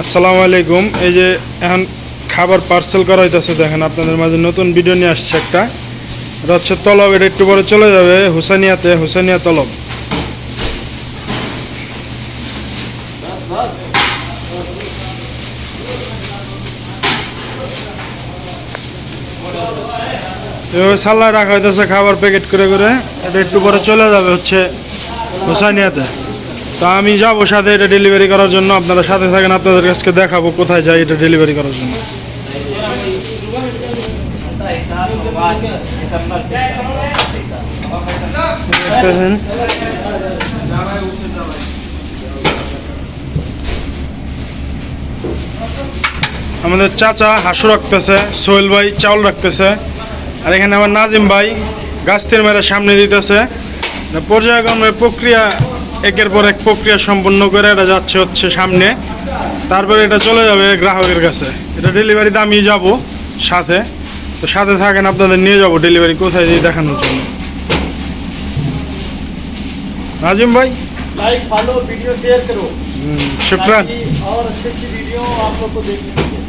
আসসালামু আলাইকুম। এই যে এখন খাবার পার্সেল করা হইতেছে, দেখেন আপনাদের মাঝে নতুন ভিডিও নিয়ে আসছে একটা। এটা হচ্ছে তলব, এটা একটু পরে চলে যাবে হুসাইনিয়াতে, হুসাইনিয়া তলব। এভাবে সাল্লায় রাখা হইতেছে খাবার প্যাকেট করে করে। এটা একটু পরে চলে যাবে হচ্ছে হুসাইনিয়াতে। তা আমি যাবো সাথে এটা ডেলিভারি করার জন্য। আপনারা সাথে থাকেন, আপনাদের কাছে দেখাবো কোথায় যাই এটা ডেলিভারি করার জন্য। আমাদের চাচা হাঁসু রাখতেছে, সোহেল ভাই চাউল রাখতেছে, আর এখানে আমার নাজিম ভাই গাছের মেরে সামনে দিতেছে। পর্যায়ক্রমে প্রক্রিয়া একের পর এক প্রক্রিয়া সম্পন্ন করে এটা যাচ্ছে হচ্ছে সামনে, তারপরে এটা চলে যাবে গ্রাহকের কাছে। এটা ডেলিভারিতে আমি যাব সাথে, তো সাথে থাকেন, আপনাদের নিয়ে যাব ডেলিভারি কোথায় দিয়ে দেখানোর জন্য। नाजिम भाई लाइक फॉलो वीडियो शेयर करो शुक्रान। और अच्छी अच्छी वीडियो आप लोग को देखने के लिए।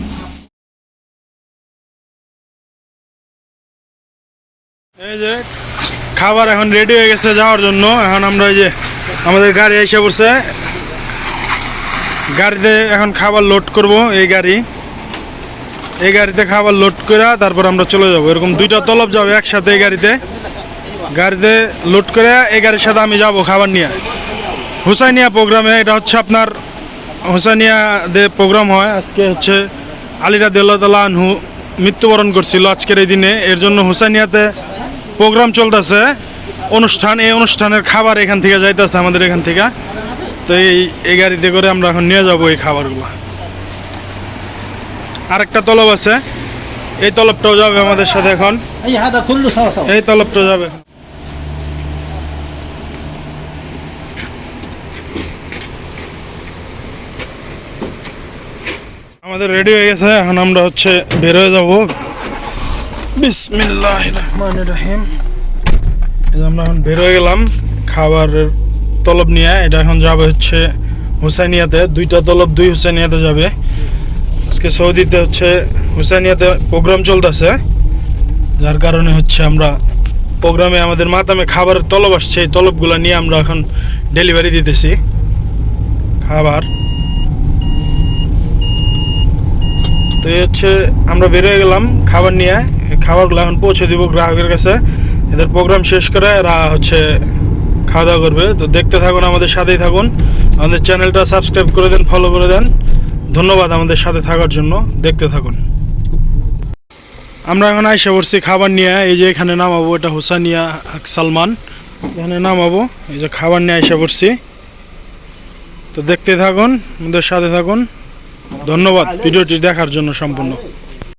এই যে খাবার এখন রেডি হয়ে গেছে যাওয়ার জন্য। এখন আমরা এই যে আমাদের গাড়ি এসে পড়ছে, গাড়িতে এখন খাবার লোড করব। এই গাড়িতে খাবার লোড করে তারপর আমরা চলে যাব। এরকম দুইটা তলব যাবে একসাথে এই গাড়িতে লোড করে। এই গাড়ির সাথে আমি যাব খাবার নিয়ে হুসাইনিয়া প্রোগ্রামে। এটা হচ্ছে আপনার হুসাইনিয়া দে প্রোগ্রাম হয়। আজকে হচ্ছে আলী রাদিয়াল্লাহু তাআলা আনহু মৃত্যুবরণ করছিল আজকের এই দিনে, এর জন্য হুসাইনিয়াতে প্রোগ্রাম চলতেছে, অনুষ্ঠান। এই অনুষ্ঠানের খাবার এখান থেকে যাইতেছে আমাদের এখান থেকে। তো এই গাড়িতে করে আমরা এখন নিয়ে যাব এই খাবারগুলো। আরেকটা তলব আছে, এই তলবটাও যাবে আমাদের সাথে এখন। এই তলবটাও যাবে। আমাদের রেডি হয়ে গেছে, এখন আমরা হচ্ছে বের হয়ে যাব। বিসমিল্লাহির রহমানির রহিম। আমরা এখন বের হয়ে গেলাম খাবারের তলব নিয়ে। এটা এখন যাবে হচ্ছে হুসাইনিয়াতে। দুইটা তলব দুই হুসাইনিয়াতে যাবে। আজকে সৌদিতে হচ্ছে হুসাইনিয়াতে প্রোগ্রাম চলতেছে, যার কারণে হচ্ছে আমরা প্রোগ্রামে আমাদের মাতামে খাবারের তলব আসছে। এই তলবগুলো নিয়ে আমরা এখন ডেলিভারি দিতেছি খাবার। তো এই হচ্ছে আমরা বের হয়ে গেলাম খাবার নিয়ে। খাবারগুলো এখন পৌঁছে দিব গ্রাহকের কাছে। এদের প্রোগ্রাম শেষ করে এরা হচ্ছে খাওয়া দাওয়া করবে। তো দেখতে থাকুন, আমাদের সাথেই থাকুন। আমাদের চ্যানেলটা সাবস্ক্রাইব করে দেন, ফলো করে দেন। ধন্যবাদ আমাদের সাথে থাকার জন্য। দেখতে থাকুন। আমরা এখন আইসা পড়ছি খাবার নিয়ে। এই যে এখানে নামাবো, এটা হুসাইনিয়া সালমান, এখানে নামাবো। এই যে খাবার নিয়ে আইসা পড়ছি। তো দেখতে থাকুন, আমাদের সাথে থাকুন। ধন্যবাদ ভিডিওটি দেখার জন্য সম্পূর্ণ।